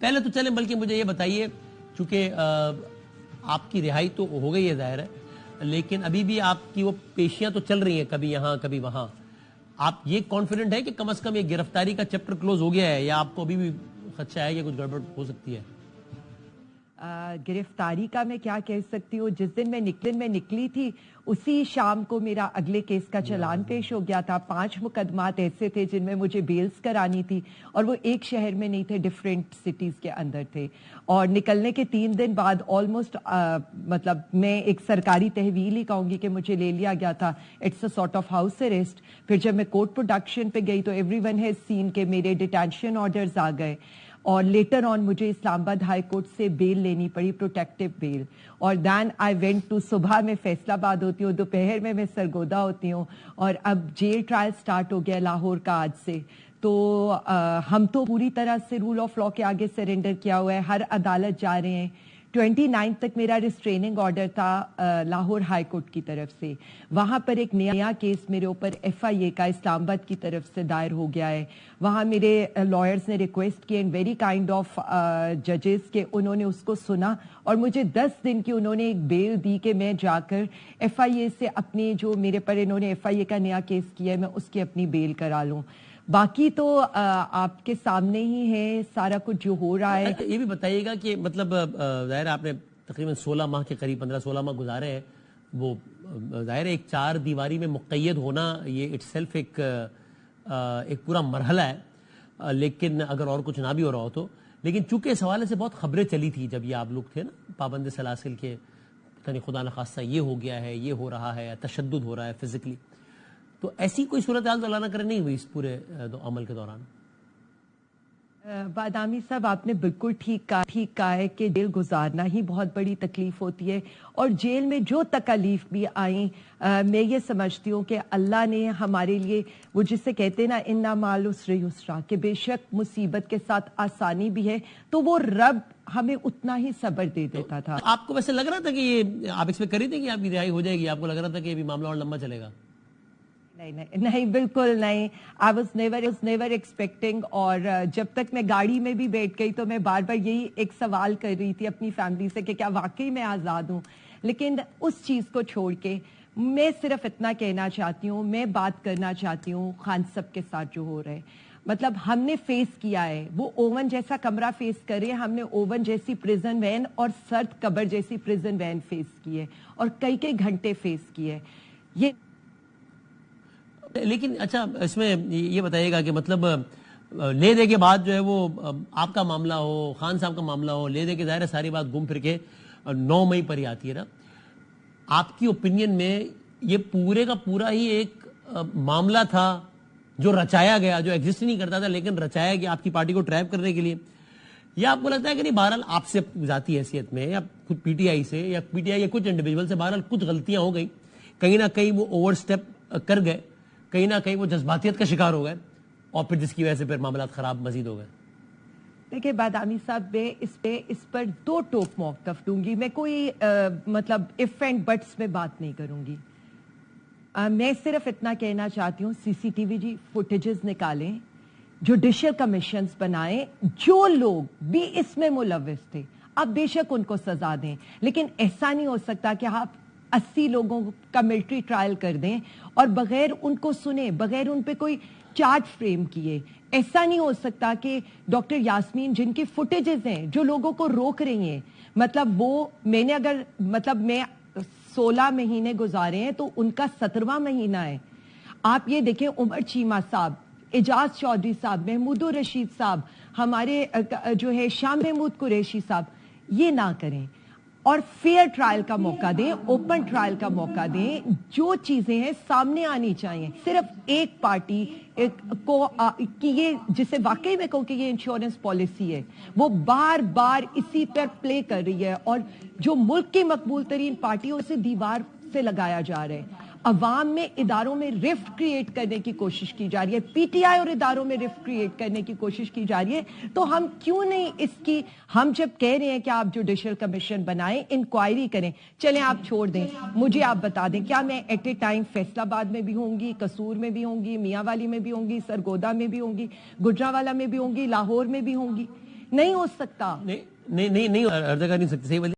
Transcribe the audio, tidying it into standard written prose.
پہلے تو چلیں بلکہ مجھے یہ بتائیے، چونکہ آپ کی رہائی تو ہو گئی ہے ظاہر ہے، لیکن ابھی بھی آپ کی وہ پیشیاں تو چل رہی ہیں، کبھی یہاں کبھی وہاں. آپ یہ کانفیڈنٹ ہے کہ کم از کم یہ گرفتاری کا چیپٹر کلوز ہو گیا ہے، یا آپ کو ابھی بھی خدشہ ہے کہ کچھ گڑبڑ ہو سکتی ہے؟ گرفتاری کا میں کیا کہہ سکتی ہوں. جس دن میں نکلی تھی اسی شام کو میرا اگلے کیس کا چلان پیش ہو گیا تھا. 5 مقدمات ایسے تھے جن میں مجھے بیلز کرانی تھی، اور وہ ایک شہر میں نہیں تھے، ڈیفرنٹ سٹیز کے اندر تھے. اور نکلنے کے 3 دن بعد آلموسٹ مطلب میں ایک سرکاری تحویل ہی کہوں گی کہ مجھے لے لیا گیا تھا. It's a sort of house arrest. پھر جب میں کورٹ پروڈکشن پہ گئی تو ایوری ون ہیز سین کہ میرے ڈیٹینشن آرڈرز آ گئے، اور لیٹر آن مجھے اسلام آباد ہائی کورٹ سے بیل لینی پڑی، پروٹیکٹیو بیل. اور دین آئی وینٹ ٹو، صبح میں فیصل آباد ہوتی ہوں، دوپہر میں سرگودا ہوتی ہوں، اور اب جیل ٹرائل سٹارٹ ہو گیا لاہور کا آج سے. تو ہم تو پوری طرح سے رول آف لا کے آگے سرنڈر کیا ہوا ہے. ہر عدالت جا رہے ہیں. 29 تک میرا ریسٹریننگ آرڈر تھا لاہور ہائی کورٹ کی طرف سے. وہاں پر ایک نیا کیس میرے اوپر FIA کا اسلام آباد کی طرف سے دائر ہو گیا ہے. وہاں میرے لائرز نے ریکویسٹ کی، اینڈ ویری کائنڈ آف ججز، کہ انہوں نے اس کو سنا اور مجھے 10 دن کی انہوں نے ایک بیل دی کہ میں جا کر FIA سے اپنی، جو میرے پر انہوں نے FIA کا نیا کیس کیا ہے، میں اس کی اپنی بیل کرا لوں. باقی تو آپ کے سامنے ہی ہے سارا کچھ جو ہو رہا ہے. یہ بھی بتائیے گا کہ مطلب ظاہر آپ نے تقریباً 16 ماہ کے قریب 15-16 ماہ گزارے ہیں. وہ ظاہر ایک 4 دیواری میں مقید ہونا یہ اٹ سیلف ایک پورا مرحلہ ہے، لیکن اگر اور کچھ نہ بھی ہو رہا ہو تو. لیکن چونکہ اس حوالے سے بہت خبریں چلی تھی جب یہ آپ لوگ تھے نا پابند سلاسل کے، خدا نخواستہ یہ ہو گیا ہے، یہ ہو رہا ہے، تشدد ہو رہا ہے فزیکلی، تو ایسی کوئی صورتحال تو اللہ نہ کرے نہیں ہوئی اس پورے عمل کے دوران؟ بادامی صاحب، آپ نے بالکل ٹھیک کہا ہے کہ جیل گزارنا ہی بہت بڑی تکلیف ہوتی ہے. اور جیل میں جو تکالیف بھی آئیں، میں یہ سمجھتی ہوں کہ اللہ نے ہمارے لیے، وہ جسے کہتے ہیں نا اِنَّ مَعَ الْعُسْرِ یُسْرًا، کہ بے شک مصیبت کے ساتھ آسانی بھی ہے، تو وہ رب ہمیں اتنا ہی صبر دے دیتا تھا. آپ کو ویسے لگ رہا تھا کہ یہ آپ ایکسپیکٹ کر رہی تھے کہ آپ کی رہائی ہو جائے گی؟ آپ کو لگ رہا تھا کہ یہ بھی معاملہ اور لمبا چلے گا؟ نہیں بالکل نہیں. I was never expecting. اور جب تک میں گاڑی میں بھی بیٹھ گئی تو میں بار بار یہی ایک سوال کر رہی تھی اپنی فیملی سے کہ کیا واقعی میں آزاد ہوں. لیکن اس چیز کو چھوڑ کے میں صرف اتنا کہنا چاہتی ہوں، میں بات کرنا چاہتی ہوں خان صاحب کے ساتھ جو ہو رہا ہے. مطلب ہم نے فیس کیا ہے، وہ اوون جیسا کمرہ فیس کرے، ہم نے اوون جیسی پریزن وین اور سرد قبر جیسی پریزن وین فیس کی ہے، اور کئی گھنٹے فیس کیے. یہ لیکن اچھا اس میں یہ بتائیے گا کہ مطلب لے دے کے بعد جو ہے وہ آپ کا معاملہ ہو، خان صاحب کا معاملہ ہو، لے دے کے ظاہر ہے ساری بات گھوم پھر کے 9 مئی پر ہی آتی ہے نا. آپ کی اوپینین میں یہ پورے کا پورا ہی ایک معاملہ تھا جو رچایا گیا، جو ایگزسٹ نہیں کرتا تھا لیکن رچایا گیا آپ کی پارٹی کو ٹریپ کرنے کے لیے؟ یا آپ کو لگتا ہے کہ نہیں بہرحال آپ سے ذاتی حیثیت میں، یا خود PTI سے، یا PTI یا کچھ انڈیویجول سے بہرحال کچھ غلطیاں ہو گئی، کہیں نہ کہیں وہ اوور سٹیپ کر گئے، کہیں نہ کہیں وہ جذباتیت کا شکار ہو گئے، اور پھر جس کی وجہ سے پھر معاملات خراب مزید ہو گئے؟ دیکھیں بادامی صاحب، میں اس پر 2 ٹوک موقف دوں گی. میں کوئی مطلب اف اینڈ بٹس میں بات نہیں کروں گی. میں صرف اتنا کہنا چاہتی ہوں CCTV فوٹیجز نکالیں، جوڈیشل کمیشنز بنائیں، جو لوگ بھی اس میں ملوث تھے آپ بے شک ان کو سزا دیں. لیکن ایسا نہیں ہو سکتا کہ آپ 80 لوگوں کا ملٹری ٹرائل کر دیں اور بغیر ان کو سنے، بغیر ان پہ کوئی چارج فریم کیے. ایسا نہیں ہو سکتا کہ ڈاکٹر یاسمین جن کی فوٹیجز ہیں، جو لوگوں کو روک رہی ہیں، مطلب وہ میں نے اگر مطلب میں 16 مہینے گزارے ہیں تو ان کا 17واں مہینہ ہے. آپ یہ دیکھیں، عمر چیمہ صاحب، اعجاز چودھری صاحب، محمود الرشید صاحب، ہمارے جو ہے شاہ محمود قریشی صاحب، یہ نہ کریں اور فیئر ٹرائل کا موقع دیں، اوپن ٹرائل کا موقع دیں. جو چیزیں ہیں سامنے آنی چاہیے. صرف ایک پارٹی کو کہ یہ جسے واقعی میں کہوں کہ یہ انشورنس پالیسی ہے، وہ بار بار اسی پر پلے کر رہی ہے، اور جو ملک کی مقبول ترین پارٹیوں سے دیوار سے لگایا جا رہا ہے. عوام میں، اداروں میں رفٹ کریٹ کرنے کی کوشش کی جا رہی ہے، PTI اور اداروں میں رفٹ کریٹ کرنے کی کوشش کی جا رہی ہے. تو ہم کیوں نہیں اس کی، ہم جب کہہ رہے ہیں کہ آپ جوڈیشل کمیشن بنائیں، انکوائری کریں، چلیں آپ چھوڑ دیں، مجھے آپ بتا دیں کیا میں ایٹ اے ٹائم فیصل آباد میں بھی ہوں گی، قصور میں بھی ہوں گی، میاں والی میں بھی ہوں گی، سرگودا میں بھی ہوں گی، گجرانوالہ میں بھی ہوں گی، لاہور میں بھی ہوں گی؟ نہیں ہو سکتا. نہیں ارضا کر نہیں سکتے. صحیح